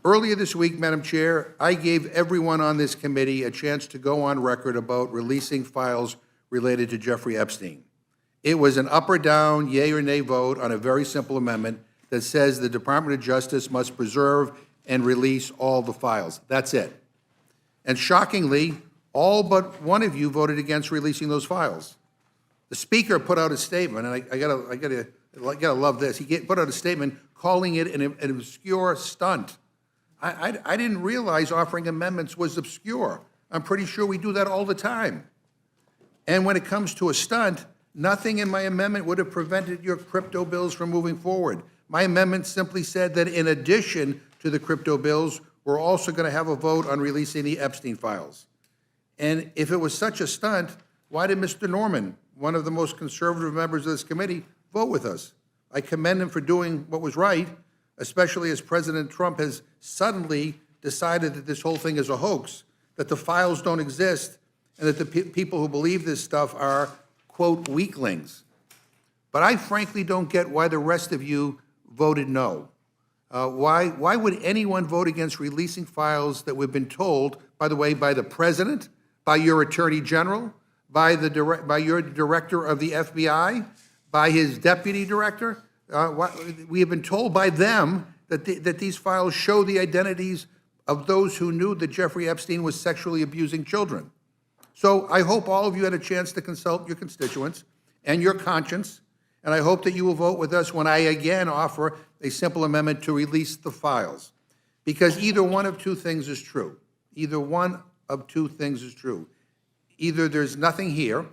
Earlier this week, Madam Chair, I gave everyone on this committee a chance to go on record about releasing files related to Jeffrey Epstein. It was an up or down, yea or nay vote on a very simple amendment that says the Department of Justice must preserve and release all the files. That's it. And shockingly, all but one of you voted against releasing those files. The Speaker put out a statement, and I gotta love this. He put out a statement calling it an obscure stunt. I didn't realize offering amendments was obscure. I'm pretty sure we do that all the time. And when it comes to a stunt, nothing in my amendment would have prevented your crypto bills from moving forward. My amendment simply said that in addition to the crypto bills, we're also going to have a vote on releasing the Epstein files. And if it was such a stunt, why did Mr. Norman, one of the most conservative members of this committee, vote with us? I commend him for doing what was right, especially as President Trump has suddenly decided that this whole thing is a hoax, that the files don't exist, and that the people who believe this stuff are, quote, weaklings. But I frankly don't get why the rest of you voted no. Why would anyone vote against releasing files that we've been told, by the way, by the President, by your Attorney General, by your Director of the FBI, by his Deputy Director? We have been told by them that these files show the identities of those who knew that Jeffrey Epstein was sexually abusing children. So I hope all of you had a chance to consult your constituents and your conscience, and I hope that you will vote with us when I again offer a simple amendment to release the files. Because either one of two things is true. Either one of two things is true. Either there's nothing here,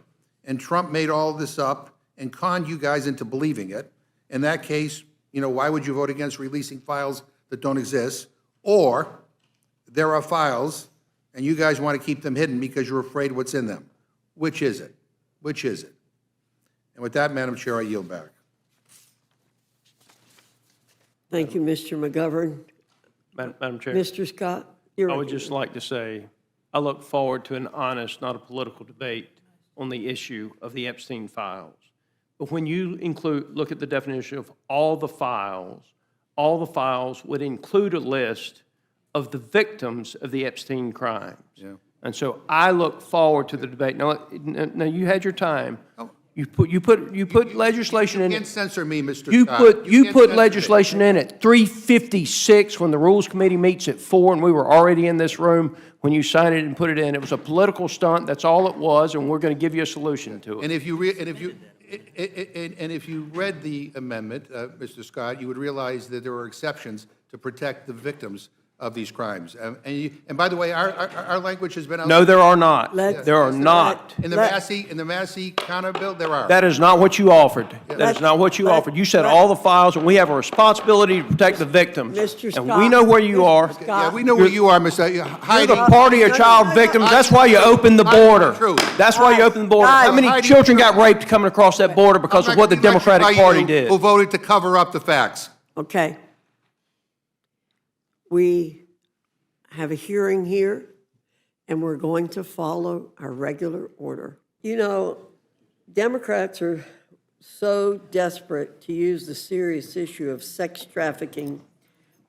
and Trump made all this up and conned you guys into believing it. In that case, you know, why would you vote against releasing files that don't exist? Or there are files, and you guys want to keep them hidden because you're afraid what's in them. Which is it? Which is it? And with that, Madam Chair, I yield back. Thank you, Mr. McGovern. Madam Chair, Mr. Scott, I would just like to say, I look forward to an honest, not a political debate on the issue of the Epstein files. But when you look at the definition of all the files would include a list of the victims of the Epstein crimes. Yeah. And so I look forward to the debate. Now you had your time. Oh. You put legislation in. You can't censor me, Mr. You Scott. put censor legislation in at 3:56 when the Rules Committee meets at 4, and we were already in this room when you signed it and put it in. It was a political stunt. That's all it was, and we're going to give you a solution to it. And if you read the amendment, Mr. Scott, you would realize that there are exceptions to protect the victims of these crimes. And by the way, our language has been out. No, there are not. Let's- There are not. In the Massey counter bill, there are. That is not what you offered. That is not what you offered. You said all the files, and we have a responsibility to protect the victims. Mr. And Scott. we know where you are. Mr. Yeah, we know where you are, Mr. You're Heidi. the party of child victims. That's why you opened the border. True. That's why you opened the border. How many Heidi, children got raped coming across that border because of what the Democratic Party did? Who voted to cover up the facts. Okay. We have a hearing here, and we're going to follow our regular order. You know, Democrats are so desperate to use the serious issue of sex trafficking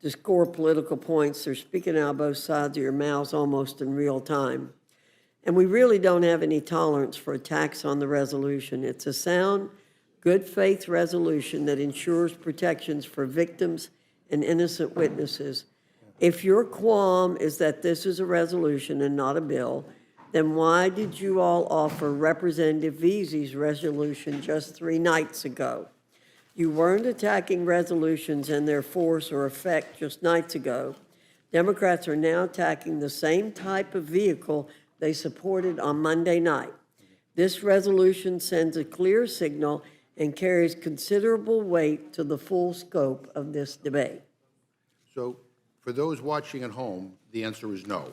to score political points. They're speaking out both sides of your mouths almost in real time. And we really don't have any tolerance for attacks on the resolution. It's a sound, good faith resolution that ensures protections for victims and innocent witnesses. If your qualm is that this is a resolution and not a bill, then why did you all offer Representative Veazey's resolution just 3 nights ago? You weren't attacking resolutions and their force or effect just nights ago. Democrats are now attacking the same type of vehicle they supported on Monday night. This resolution sends a clear signal and carries considerable weight to the full scope of this debate. So for those watching at home, the answer is no.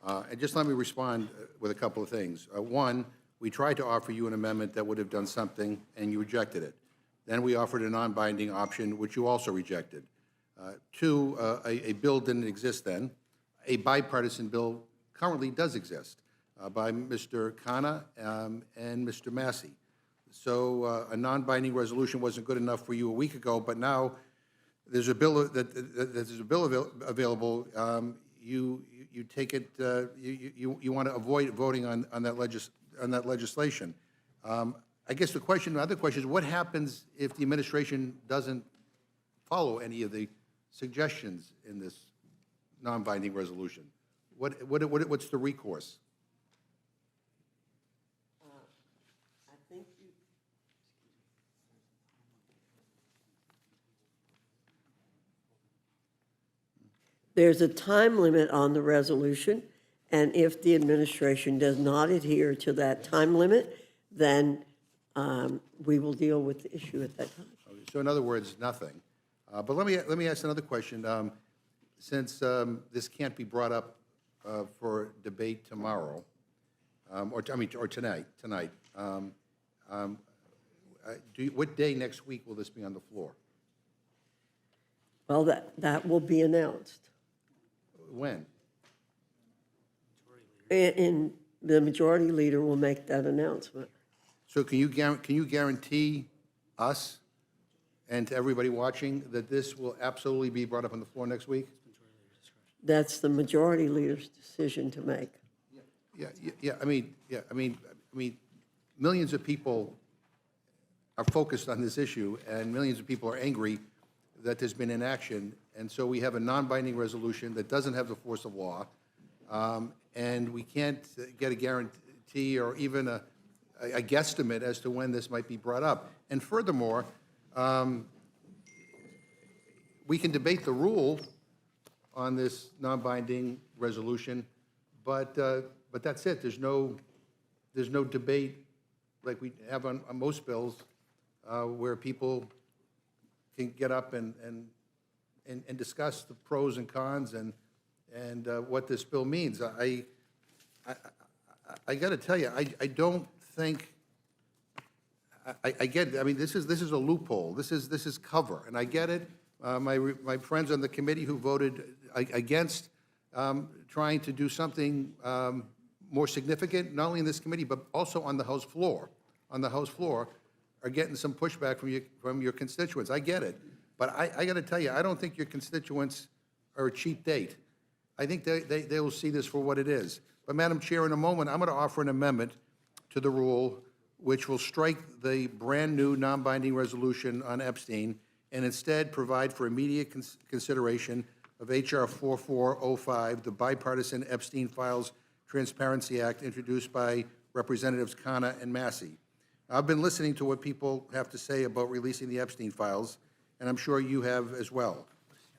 And just let me respond with a couple of things. One, we tried to offer you an amendment that would have done something, and you rejected it. Then we offered a non-binding option, which you also rejected. Two, a bill didn't exist then. A bipartisan bill currently does exist by Mr. Khanna and Mr. Massey. So a non-binding resolution wasn't good enough for you a week ago, but now there's a bill there's a bill available, you take it, you want to avoid voting on that legislation. I guess the other question is, what happens if the administration doesn't follow any of the suggestions in this non-binding resolution? What's the recourse? I think there's a time limit on the resolution, and if the administration does not adhere to that time limit, then we will deal with the issue at that time. So in other words, nothing. But let me ask another question. Since this can't be brought up for debate tomorrow, or tonight, what day next week will this be on the floor? Well, that will be announced. When? And the majority leader will make that announcement. So can you guarantee us and to everybody watching that this will absolutely be brought up on the floor next week? That's the majority leader's decision to make. Yeah. I mean, millions of people are focused on this issue, and millions of people are angry that there's been inaction, and so we have a non-binding resolution that doesn't have the force of law, and we can't get a guarantee or even a guesstimate as to when this might be brought up. And furthermore, we can debate the rule on this non-binding resolution, but that's it. There's no debate like we have on most bills where people can get up and discuss the pros and cons and what this bill means. I got to tell you, I don't think. I get it. I mean, this is a loophole. This is cover, and I get it. My friends on the committee who voted against trying to do something more significant, not only in this committee but also on the House floor, are getting some pushback from your constituents. I get it, but I got to tell you, I don't think your constituents are a cheap date. I think they will see this for what it is. But Madam Chair, in a moment, I'm going to offer an amendment to the rule which will strike the brand-new non-binding resolution on Epstein and instead provide for immediate consideration of H.R. 4405, the Bipartisan Epstein Files Transparency Act, introduced by Representatives Khanna and Massey. I've been listening to what people have to say about releasing the Epstein files, and I'm sure you have as well.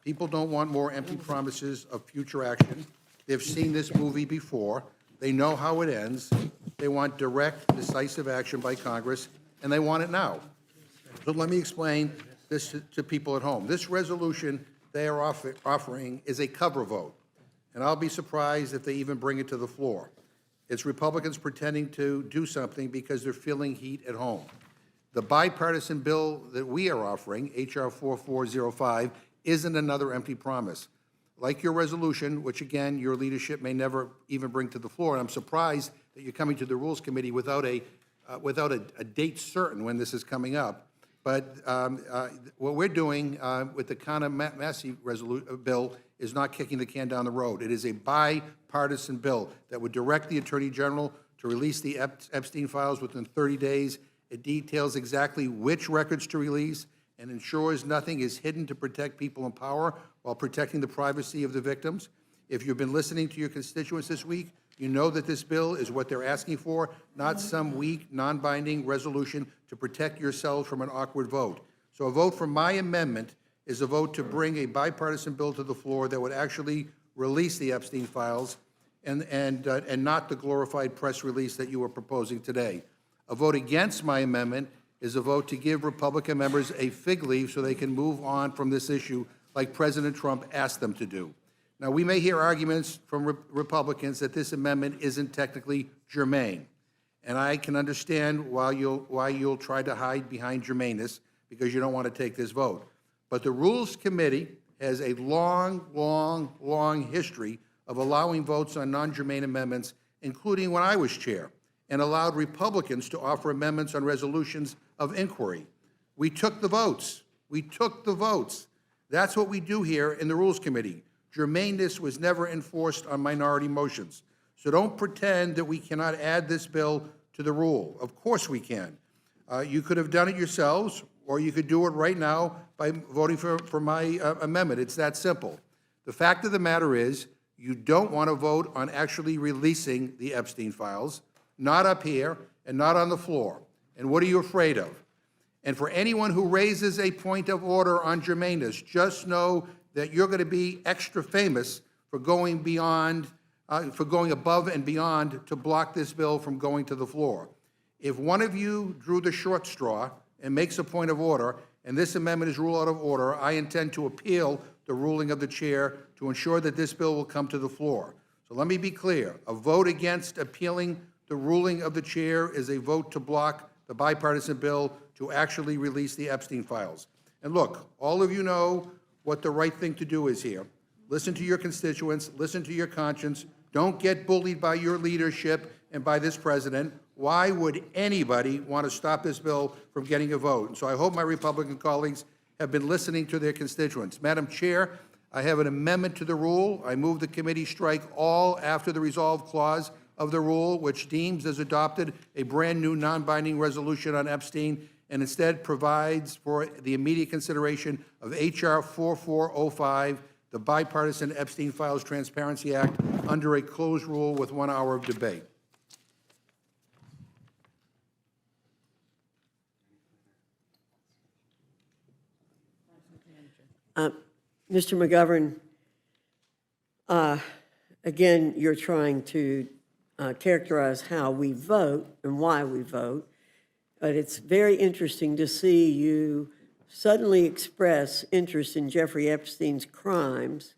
People don't want more empty promises of future action. They've seen this movie before. They know how it ends. They want direct, decisive action by Congress, and they want it now. So let me explain this to people at home. This resolution they are offering is a cover vote, and I'll be surprised if they even bring it to the floor. It's Republicans pretending to do something because they're feeling heat at home. The bipartisan bill that we are offering, H.R. 4405, isn't another empty promise. Like your resolution, which again, your leadership may never even bring to the floor, and I'm surprised that you're coming to the Rules Committee without a date certain when this is coming up. But what we're doing with the Khanna-Massey bill is not kicking the can down the road. It is a bipartisan bill that would direct the Attorney General to release the Epstein files within 30 days. It details exactly which records to release and ensures nothing is hidden to protect people in power while protecting the privacy of the victims. If you've been listening to your constituents this week, you know that this bill is what they're asking for, not some weak, non-binding resolution to protect yourselves from an awkward vote. So a vote for my amendment is a vote to bring a bipartisan bill to the floor that would actually release the Epstein files and not the glorified press release that you are proposing today. A vote against my amendment is a vote to give Republican members a fig leaf so they can move on from this issue like President Trump asked them to do. Now, we may hear arguments from Republicans that this amendment isn't technically germane, and I can understand why you'll try to hide behind germaneness because you don't want to take this vote. But the Rules Committee has a long history of allowing votes on non-germane amendments, including when I was chair, and allowed Republicans to offer amendments on resolutions of inquiry. We took the votes. That's what we do here in the Rules Committee. Germaneness was never enforced on minority motions. So don't pretend that we cannot add this bill to the rule. Of course we can. You could have done it yourselves, or you could do it right now by voting for my amendment. It's that simple. The fact of the matter is, you don't want to vote on actually releasing the Epstein files, not up here and not on the floor. And what are you afraid of? And for anyone who raises a point of order on germaneness, just know that you're going to be extra famous for going beyond, for going above and beyond to block this bill from going to the floor. If one of you drew the short straw and makes a point of order, and this amendment is ruled out of order, I intend to appeal the ruling of the chair to ensure that this bill will come to the floor. So let me be clear. A vote against appealing the ruling of the chair is a vote to block the bipartisan bill to actually release the Epstein files. And look, all of you know what the right thing to do is here. Listen to your constituents, listen to your conscience. Don't get bullied by your leadership and by this president. Why would anybody want to stop this bill from getting a vote? And so I hope my Republican colleagues have been listening to their constituents. Madam Chair, I have an amendment to the rule. I move the committee strike all after the resolve clause of the rule, which deems as adopted a brand-new non-binding resolution on Epstein, and instead provides for the immediate consideration of H.R. 4405, the Bipartisan Epstein Files Transparency Act, under a closed rule with 1 hour of debate. Mr. McGovern, again, you're trying to characterize how we vote and why we vote, but it's very interesting to see you suddenly express interest in Jeffrey Epstein's crimes,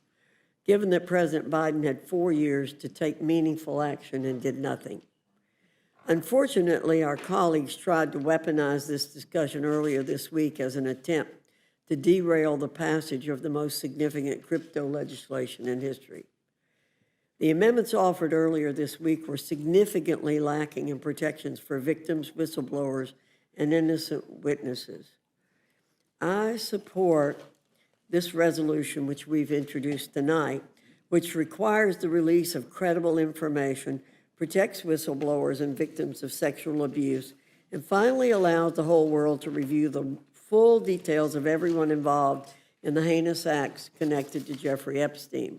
given that President Biden had 4 years to take meaningful action and did nothing. Unfortunately, our colleagues tried to weaponize this discussion earlier this week as an attempt to derail the passage of the most significant crypto legislation in history. The amendments offered earlier this week were significantly lacking in protections for victims, whistleblowers, and innocent witnesses. I support this resolution, which we've introduced tonight, which requires the release of credible information, protects whistleblowers and victims of sexual abuse, and finally allows the whole world to review the full details of everyone involved in the heinous acts connected to Jeffrey Epstein.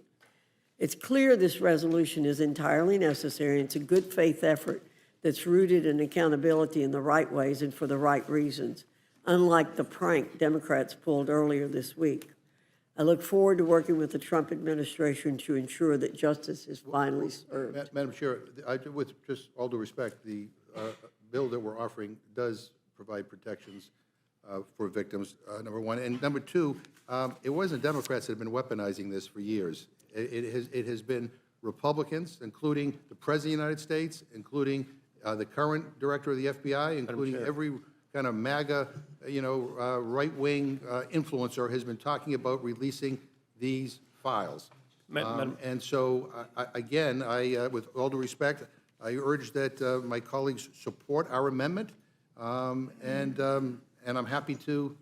It's clear this resolution is entirely necessary, and it's a good faith effort that's rooted in accountability in the right ways and for the right reasons, unlike the prank Democrats pulled earlier this week. I look forward to working with the Trump administration to ensure that justice is finally served. Madam Chair, with just all due respect, the bill that we're offering does provide protections for victims, number one. And number two, it wasn't Democrats that have been weaponizing this for years. It has been Republicans, including the President of the United States, including the current director of the FBI, including every kind of MAGA, right-wing influencer has been talking about releasing these files. And so, again, with all due respect, I urge that my colleagues support our amendment, and I'm happy to.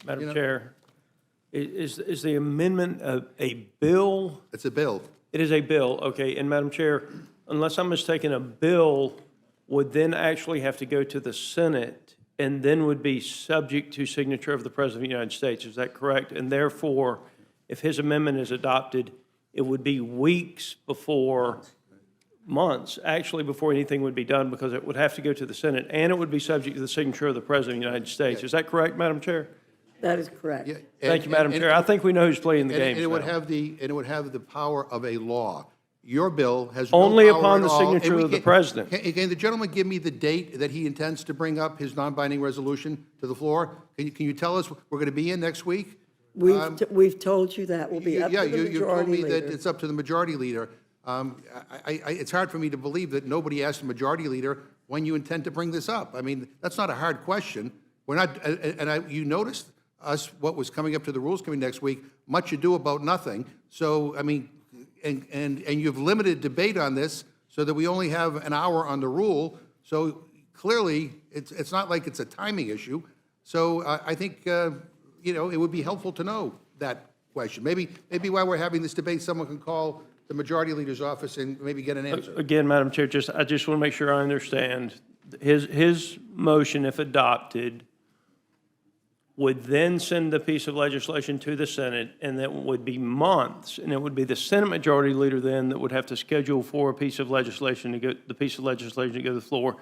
Madam Chair, is the amendment a bill? It's a bill. It is a bill, okay. And Madam Chair, unless I'm mistaken, a bill would then actually have to go to the Senate and then would be subject to signature of the President of the United States. Is that correct? And therefore, if his amendment is adopted, it would be weeks before, months, actually, before anything would be done, because it would have to go to the Senate, and it would be subject to the signature of the President of the United States. Is that correct, Madam Chair? That is correct. Yeah, Thank you, Madam Chair. I think we know who's playing the game. And it would have the power of a law. Your bill has no Only power upon at the all. signature of the President. Can the gentleman give me the date that he intends to bring up his non-binding resolution to the floor? Can you tell us we're going to be in next week? We've told you that will be up to the you told majority me leader. that it's up to the majority leader. It's hard for me to believe that nobody asked the majority leader when you intend to bring this up. I mean, that's not a hard question. We're not, you noticed what was coming up to the Rules Committee next week, much ado about nothing. So, I mean, and you've limited debate on this so that we only have an hour on the rule. So clearly, it's not like it's a timing issue. So I think, it would be helpful to know that question. Maybe while we're having this debate, someone can call the majority leader's office and maybe get an answer. Again, Madam Chair, I just want to make sure I understand. His motion, if adopted, would then send the piece of legislation to the Senate, and that would be months, and it would be the Senate Majority Leader then that would have to schedule for a piece of legislation to go, the piece of legislation to go to the floor,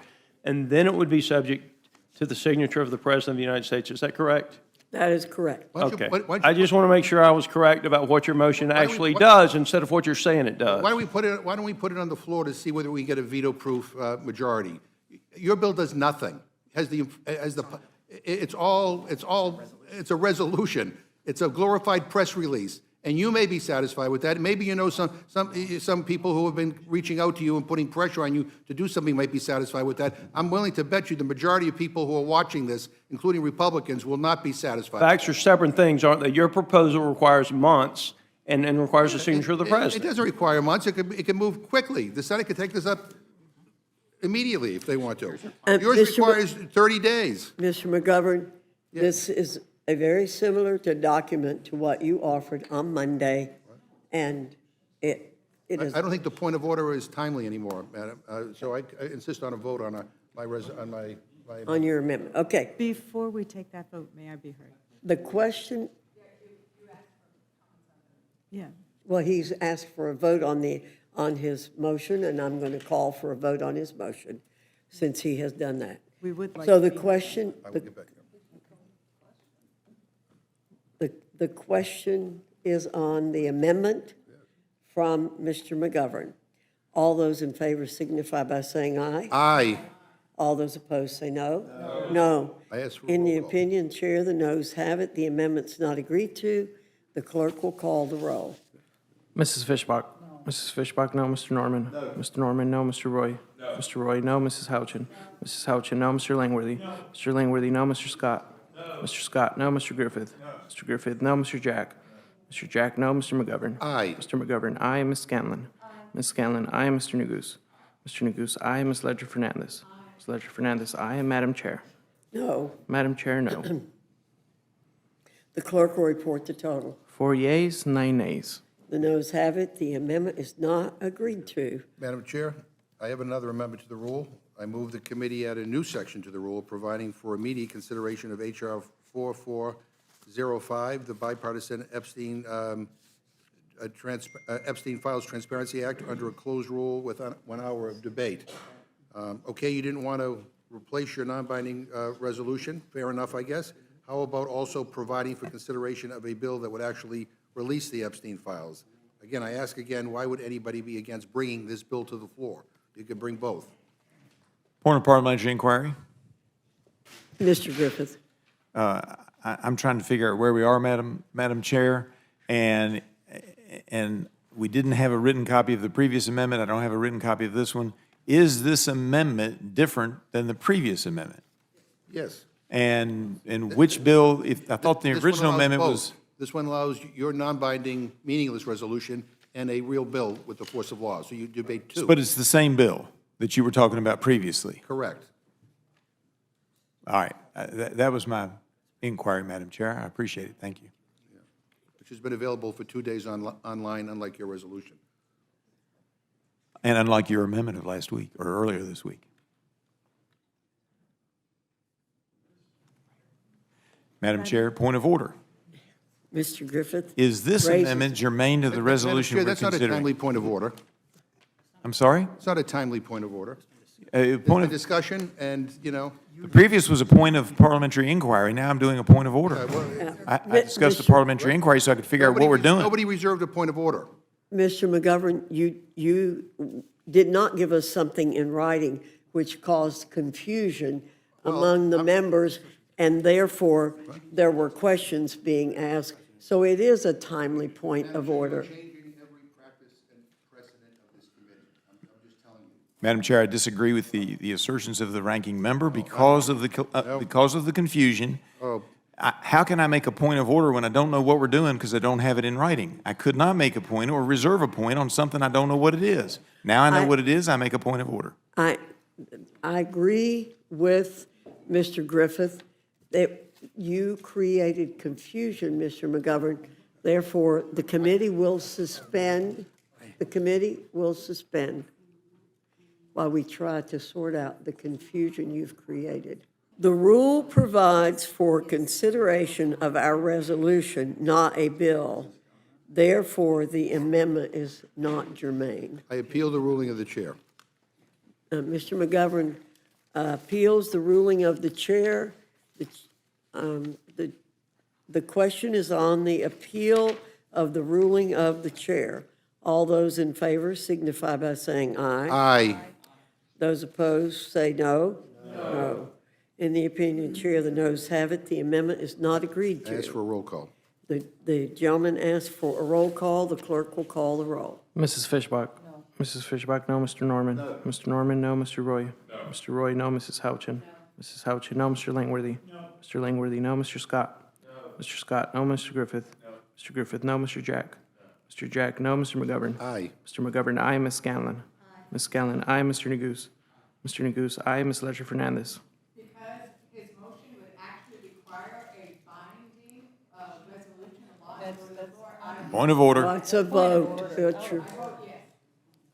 and then it would be subject to the signature of the President of the United States. Is that correct? That is correct. Why don't you- Okay. why don't I you- just want to make sure I was correct about what your motion actually does instead of what you're saying it does. Why don't we put it on the floor to see whether we get a veto-proof majority? Your bill does nothing. It's a resolution. It's a glorified press release. And you may be satisfied with that. Maybe you know some people who have been reaching out to you and putting pressure on you to do something might be satisfied with that. I'm willing to bet you the majority of people who are watching this, including Republicans, will not be satisfied. Facts are separate things, aren't they? Your proposal requires months and requires the signature of the It President. doesn't require months. It can move quickly. The Senate could take this up immediately if they want to. Yours Mr. requires 30 days. Mr. McGovern, this is a very similar to document to what you offered on Monday, and it is, I don't think the point of order is timely anymore, Madam. So I insist on a vote on my on your amendment. Okay, Before we take that vote, may I be heard? the question, Yeah. well, he's asked for a vote on his motion, and I'm going to call for a vote on his motion, since he has done that. We would like So to the be- question, I will get back. the question is on the amendment from Mr. McGovern. All those in favor signify by saying aye. Aye. All those opposed say no. No. I ask for a In the roll call. opinion, Chair, the noes have it. The amendment's not agreed to. The clerk will call the roll. Mrs. Fishbach. Mrs. Fishbach, no. Mr. Norman. Mr. Norman, no. Mr. Roy. Mr. Roy, no. Mrs. Houchin. Mrs. Houchin, no. Mr. Langworthy. Mr. Langworthy, no. Mr. Scott. Mr. Scott, no. Mr. Griffith. Mr. Griffith, no. Mr. Jack. Mr. Jack, no. Mr. McGovern. Aye. Mr. McGovern, aye. Ms. Scanlon. Ms. Scanlon, aye. Mr. Neguse. Mr. Neguse, aye. Ms. Ledger Fernandez. Ms. Ledger Fernandez, aye. And Madam Chair. No. Madam Chair, no. The clerk will report the total. 4 yeas, 9 nays. The noes have it. The amendment is not agreed to. Madam Chair, I have another amendment to the rule. I move the committee add a new section to the rule providing for immediate consideration of H.R. 4405, the bipartisan Epstein Epstein Files Transparency Act, under a closed rule with 1 hour of debate. Okay, you didn't want to replace your non-binding resolution. Fair enough, I guess. How about also providing for consideration of a bill that would actually release the Epstein files? Again, I ask again, why would anybody be against bringing this bill to the floor? You could bring both. Point of parliamentary inquiry. Mr. Griffith. I'm trying to figure out where we are, Madam Chair, and we didn't have a written copy of the previous amendment. I don't have a written copy of this one. Is this amendment different than the previous amendment? Yes. And which bill, I thought the This one original allows amendment both. was, This one allows your non-binding, meaningless resolution and a real bill with the force of law. So you debate two. but it's the same bill that you were talking about previously. Correct. All right, that was my inquiry, Madam Chair. I appreciate it. Thank you. Which has been available for 2 days online, unlike your resolution. And unlike your amendment of last week, or earlier this week. Madam Chair, point of order. Mr. Griffith. Is this Raises- amendment germane to the resolution Madam we're Chair, that's not a timely considering? point of order. I'm sorry? It's not a timely point of order. Point A of, discussion, and, you know, the previous was a point of parliamentary inquiry. Now I'm doing a point of order. I discussed the parliamentary inquiry so I could figure out what we're doing. Nobody reserved a point of order. Mr. McGovern, you did not give us something in writing which caused confusion among the members, and therefore, there were questions being asked. So it is a timely point of order. Changing every practice and precedent of this committee. I'm just telling you. Madam Chair, I disagree with the assertions of the ranking member because of the confusion. How can I make a point of order when I don't know what we're doing because I don't have it in writing? I could not make a point or reserve a point on something I don't know what it is. Now I know what it is, I make a point of order. I agree with Mr. Griffith that you created confusion, Mr. McGovern, Therefore, the committee will suspend while we try to sort out the confusion you've created. The rule provides for consideration of our resolution, not a bill. Therefore, the amendment is not germane. I appeal the ruling of the chair. Mr. McGovern appeals the ruling of the chair. The question is on the appeal of the ruling of the chair. All those in favor signify by saying aye. Aye. Those opposed say no. No. In the opinion of the chair, the noes have it. The amendment is not agreed I ask to. for a roll call. The gentleman asked for a roll call. The clerk will call the roll. Mrs. Fishbach? No. Mrs. Fishbach, no. Mr. Norman? No. Mr. Norman, no. Mr. Roy? No. Mr. Roy, no. Mrs. Houchin? No. Mrs. Houchin, no. Mr. Langworthy? No. Mr. Langworthy, no. Mr. Scott? No. Mr. Scott, no. Mr. Griffith? No. Mr. Griffith, no. Mr. Jack? No. Mr. Jack, no. Mr. McGovern? Aye. Mr. McGovern, aye. Ms. Scanlon? Aye. Ms. Scanlon, aye. Mr. Neguse? Mr. Neguse, aye. Ms. Ledger Fernandez? Because his motion would actually require a binding resolution of law and order. Point of order. It's a vote.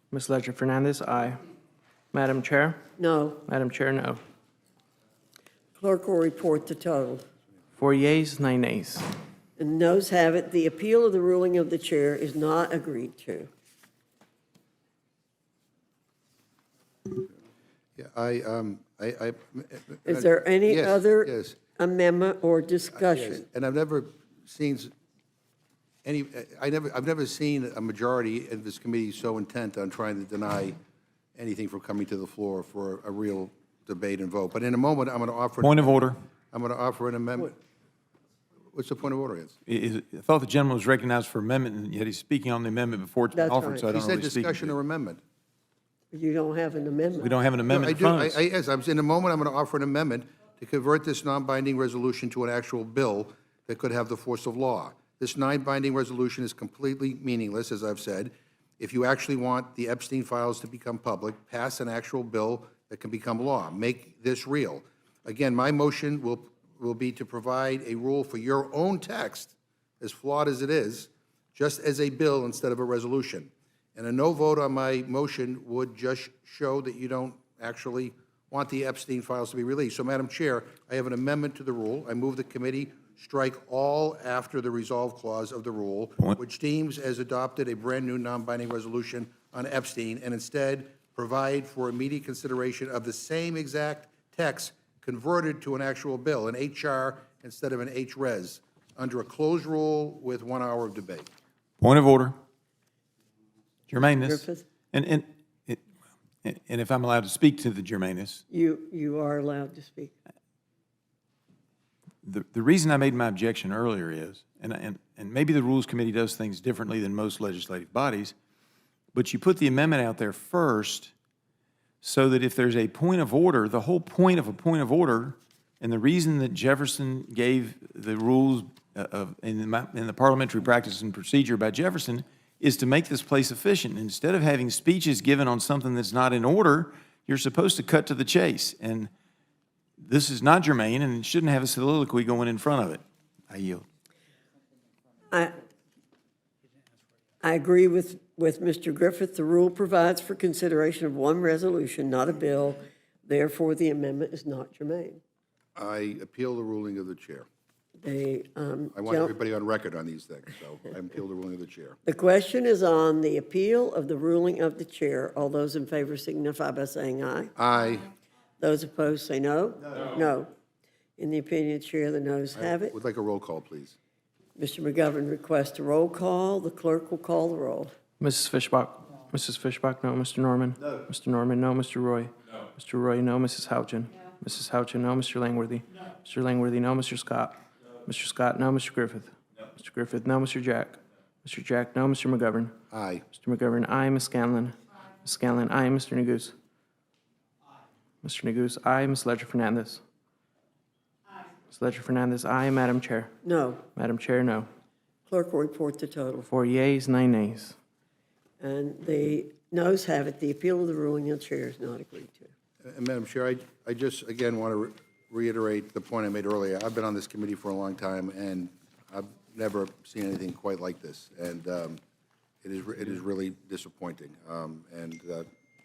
Ms. Ledger Fernandez, aye. Madam Chair? No. Madam Chair, no. Clerk will report the total. 4 yeas, 9 nays. And noes have it. The appeal of the ruling of the chair is not agreed to. Yeah, Is there any yes, other yes. amendment or Yes, discussion? and I've never seen I've never seen a majority in this committee so intent on trying to deny anything from coming to the floor for a real debate and vote. But in a moment, I'm going to offer. Point of order. I'm going to offer an amendment. What's the point of order? I thought the gentleman was recognized for amendment, and yet he's speaking on the amendment before it's been That's offered, right. so I He don't said really speak. discussion or amendment. You don't have an amendment. We don't have an amendment in front of us. Yes, in a moment, I'm going to offer an amendment to convert this non-binding resolution to an actual bill that could have the force of law. This non-binding resolution is completely meaningless, as I've said. If you actually want the Epstein files to become public, pass an actual bill that can become law. Make this real. Again, my motion will be to provide a rule for your own text, as flawed as it is, just as a bill instead of a resolution. And a no vote on my motion would just show that you don't actually want the Epstein files to be released. So, Madam Chair, I have an amendment to the rule. I move the committee strike all after the resolve clause of the rule, which deems as adopted a brand-new non-binding resolution on Epstein, and instead provide for immediate consideration of the same exact text converted to an actual bill, an HR instead of an HRES, under a closed rule with 1 hour of debate. Point of order. Germaneness. Griffith? And if I'm allowed to speak to the germaneness, You are allowed to speak. the reason I made my objection earlier is, and maybe the Rules Committee does things differently than most legislative bodies, but you put the amendment out there first so that if there's a point of order, the whole point of a point of order, and the reason that Jefferson gave the rules in the parliamentary practice and procedure by Jefferson is to make this place efficient. Instead of having speeches given on something that's not in order, you're supposed to cut to the chase. And this is not germane, and it shouldn't have a soliloquy going in front of it. I yield. I agree with Mr. Griffith. The rule provides for consideration of one resolution, not a bill. Therefore, the amendment is not germane. I appeal the ruling of the chair. The, I want everybody on record on these things, so I appeal the ruling of the chair. The question is on the appeal of the ruling of the chair. All those in favor signify by saying aye. Aye. Those opposed say no. No. In the opinion of the chair, the noes have it. Would like a roll call, please. Mr. McGovern requests a roll call. The clerk will call the roll. Mrs. Fishbach? Mrs. Fishbach, no. Mr. Norman? No. Mr. Norman, no. Mr. Roy? No. Mr. Roy, no. Mrs. Houchin? No. Mrs. Houchin, no. Mr. Langworthy? No. Mr. Langworthy, no. Mr. Scott? No. Mr. Scott, no. Mr. Griffith? No. Mr. Griffith, no. Mr. Jack? No. Mr. Jack, no. Mr. McGovern? Aye. Mr. McGovern, aye. Ms. Scanlon? Aye. Ms. Scanlon, aye. Mr. Neguse? Aye. Mr. Neguse, aye. Ms. Ledger Fernandez? Aye. Ms. Ledger Fernandez, aye. Madam Chair? No. Madam Chair, no. Clerk will report the total. 4 yeas, 9 nays. And the noes have it. The appeal of the ruling of the chair is not agreed to. And Madam Chair, I just, again, want to reiterate the point I made earlier. I've been on this committee for a long time, and I've never seen anything quite like this, and it is really disappointing. And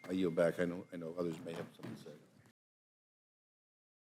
I yield back. I know others may have something to say.